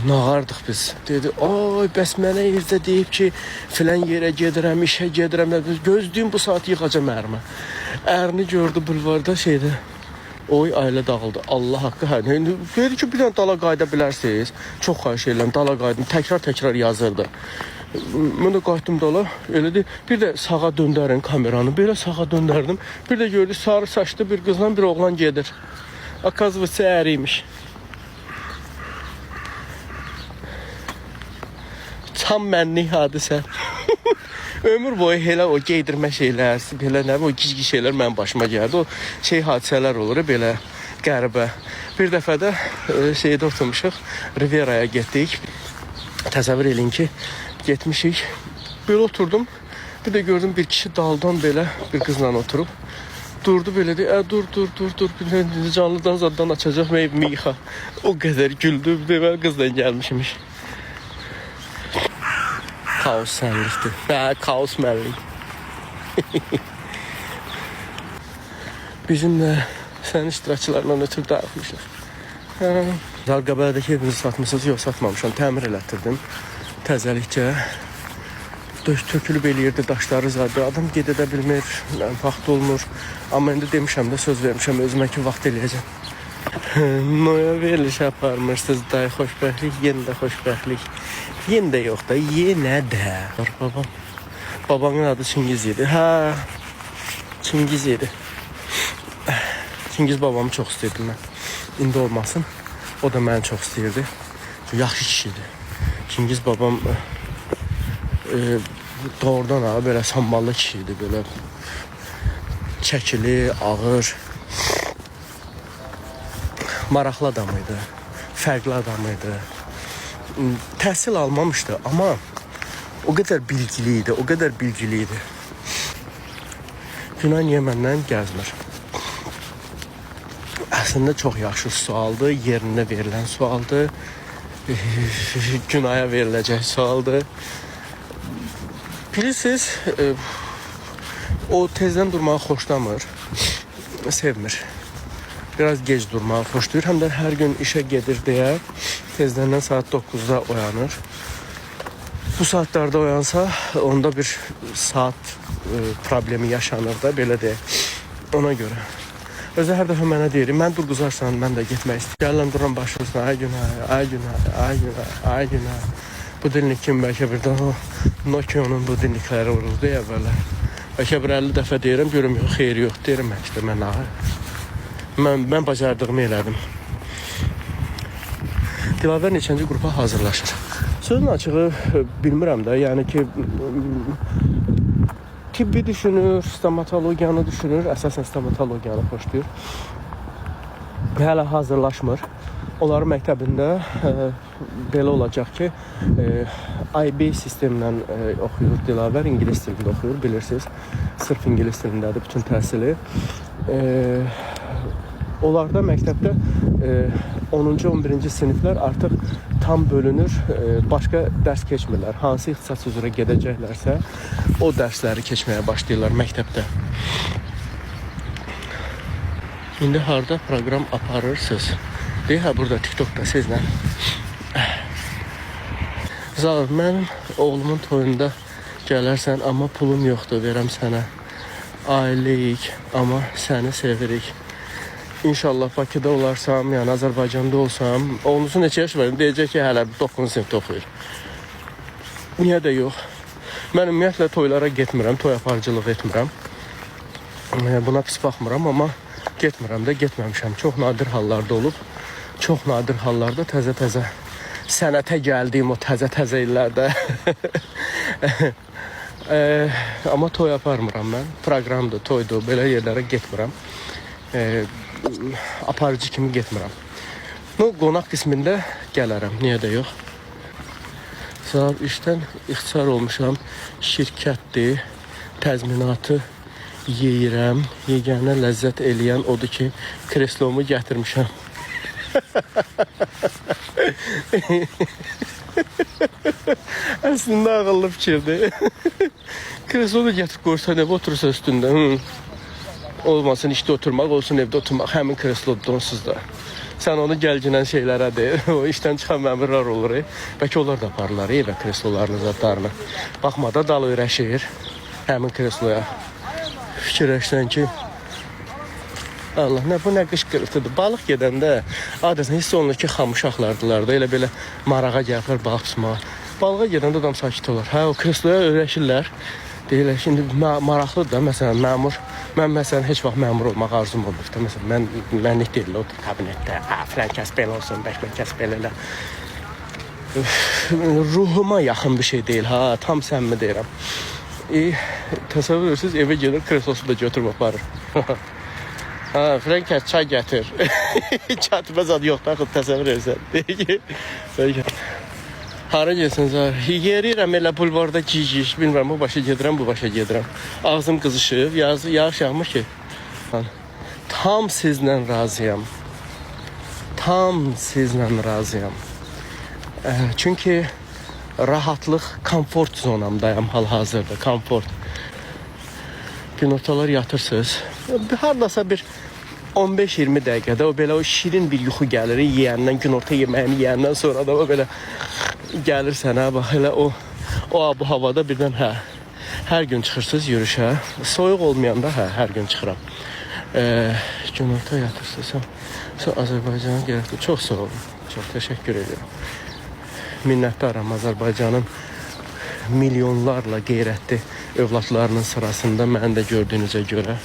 Nağardıq biz. Dedi, ay bəs mənə evdə deyib ki, filan yerə gedirəm, işə gedirəm. Gözlüyüm bu saat yıxacam ərimə. Ərini gördü bulvarda şeydə. Oy, ailə dağıldı. Allah haqqı hər. Dedi ki, bir dənə dala qayıda bilərsiniz. Çox xahiş edirəm, dala qayıdım. Təkrar yazırdı. Mən də qayıtdım dala. Elədi. Bir də sağa döndərin kameranı. Belə sağa döndərdim. Bir də gördü, sarı saçlı bir qızla bir oğlan gedir. Akazvısı əriymiş. Tam mənlik hadisə. Ömür boyu elə o geydirmə şeylər, belə nə o gizgi şeylər mənim başıma gəldi. O şey hadisələr olur belə qəribə. Bir dəfə də şeydə oturmuşuq, Riveraya getdik. Təsəvvür eləyin ki, getmişik. Belə oturdum. Bir də gördüm bir kişi daldan belə bir qızla oturub. Durdu belə deyir, dur. Canlıdan zaddan açacaq meyvimi yıxa. O qədər güldü. Deməli qızla gəlmişmiş. Kaos sənlikdir. Kaos mənlik. Bizim də sənin iştirakçılarla ötürü dağıtmışıq. Zalqabədəki evinizi satmışsınız, yox satmamışam. Təmir elətdirdim. Təzəlikcə. Tökülüb eləyirdi, daşları zadı. Adam qeyd edə bilmir, vaxt olmur. Amma indi demişəm də, söz vermişəm, özümə ki, vaxt eləyəcəm. Noya veriliş aparmışsınız, day xoşbəxtlik, yenə də xoşbəxtlik. Yenə də yox da, yenə də. Babam. Babamın adı Çingiz idi. Hə, Çingiz idi. Çingiz babamı çox istəyirdim mən. İndi olmasın. O da məni çox istəyirdi. Yaxşı kişidir. Çingiz babam doğrudan ha, belə samballı kişiydi. Belə çəkili, ağır. Maraqlı adam idi. Fərqli adam idi. Təhsil almamışdı, amma o qədər bilgili idi, Günay niyə məndən gəzmir? Əslində çox yaxşı sualdır, yerində verilən sualdır, Günaya veriləcək sualdır. Bilirsiniz, o tezdən durmağı xoşlamır, sevmir. Biraz gec durmağı xoşlayır, həm də hər gün işə gedir deyə tezdən saat 9-da oyanır. Bu saatlarda oyansa, onda bir saat problemi yaşanır da, belə deyək. Ona görə. Özü hər dəfə mənə deyir, mən dur qızarsan, mən də getmək istəyirəm. Gələm duram başlasın, ay günah. Bu dinlik kim bəlkə birdən o Nokia'nın bu dinlikləri vuruldu ya belə. Bəlkə bir 50 dəfə deyirəm, görüm yox, xeyri yox, deyirəm işte mən ağa. Mən bacardığımı elədim. Dilavər neçənci qrupa hazırlaşır. Sözün açığı bilmirəm də, yəni ki tibbi düşünür, stomatologiyanı düşünür, əsasən stomatologiyanı xoşlayır. Hələ hazırlaşmır. Onların məktəbində belə olacaq ki, IB sistemlə oxuyur Dilavər, İngilis dilində oxuyur, bilirsiniz. Sırf İngilis dilindədir bütün təhsili. Onlarda məktəbdə 10-cu, 11-ci siniflər artıq tam bölünür, başqa dərs keçmirlər. Hansı ixtisas üzrə gedəcəklərsə, o dərsləri keçməyə başlayırlar məktəbdə. İndi harda proqram aparırsınız? Deyək, burada TikTokda sizlə. Zal, mənim oğlumun toyunda gələrsən, amma pulum yoxdur, verəm sənə. Ailəyik, amma səni sevirik. İnşallah Bakıda olarsam, yəni Azərbaycanda olsam, oğlunuzu neçə yaş verim, deyəcək ki, hələ 9-cu sinifdə oxuyur. Niyə də yox? Mən ümumiyyətlə toylara getmirəm, toy aparıcılıq etmirəm. Buna pis baxmıram, amma getmirəm də, getməmişəm. Çox nadir hallarda olub, çox nadir hallarda təzə-təzə sənətə gəldiyim o təzə illərdə. Amma toy aparmıram mən, proqramdır, toydur, belə yerlərə getmirəm. Aparıcı kimi getmirəm. Qonaq qismində gələrəm, niyə də yox. Saat işdən ixtisar olmuşam, şirkətdir, təzminatı yeyirəm, yeganə ləzzət eləyən odur ki, kreslomu gətirmişəm. Əslində ağıllı fikirdir. Kreslonu gətirib qoysa, nə oturursa üstündə. Olmasın işdə oturmaq, olsun evdə oturmaq, həmin kreslodur onsuz da. Sən onu gəlginən şeylərə de. O işdən çıxan məmurlar olur. Bəlkə onlar da aparırlar evə kreslolarını, zadlarını. Baxma da dal öyrəşir həmin kresloya. Fikirləşsən ki, Allah, nə bu nə qışqırtıdır. Balıq gedəndə adətən hiss olunur ki, xam uşaqlardılar da, elə belə marağa gəlirlər balıq tutmağa. Balığa gedəndə adam sakit olur. Hə, o kresloya öyrəşirlər. Deyirlər ki, indi maraqlıdır da, məsələn, məmur. Mən məsələn heç vaxt məmur olmaq arzum olmur da. Məsələn, mənlik deyil, otur kabinetdə, filan kəs belə olsun, bəlkə kəs belə elə. Ruhuma yaxın bir şey deyil, ha, tam səmimi deyirəm. Təsəvvür edirsiniz, evə gedir, kreslosu da götürüb aparır. Ha, filan kəs çay gətir. Çatma zad yoxdur, axı təsəvvür edirsən. Hara gelsiniz, yeriyirəm elə bulvarda gic-gic, bilmirəm, bu başa gedirəm, bu başa gedirəm. Ağzım qızışıb, yağış yağmır ki. Tam sizlə razıyam. Tam sizlə razıyam. Çünki rahatlıq, komfort zonamdayım hal-hazırda, komfort. Günortalar yatırsınız, haradasa bir 15-20 dəqiqədə o belə o şirin bir yuxu gəlir, yeyəndən, günorta yeməyini yeyəndən sonra da o belə gəlir sənə, bax elə o bu havada birdən hər gün çıxırsınız yürüyüşə. Soyuq olmayanda hər gün çıxıram. Günorta yatırsınız. Sonra Azərbaycana gəlirdi. Çox sağ olun. Çox təşəkkür edirəm. Minnətdaram Azərbaycanın milyonlarla qeyrətli övladlarının sırasında məni də gördüyünüzə görə.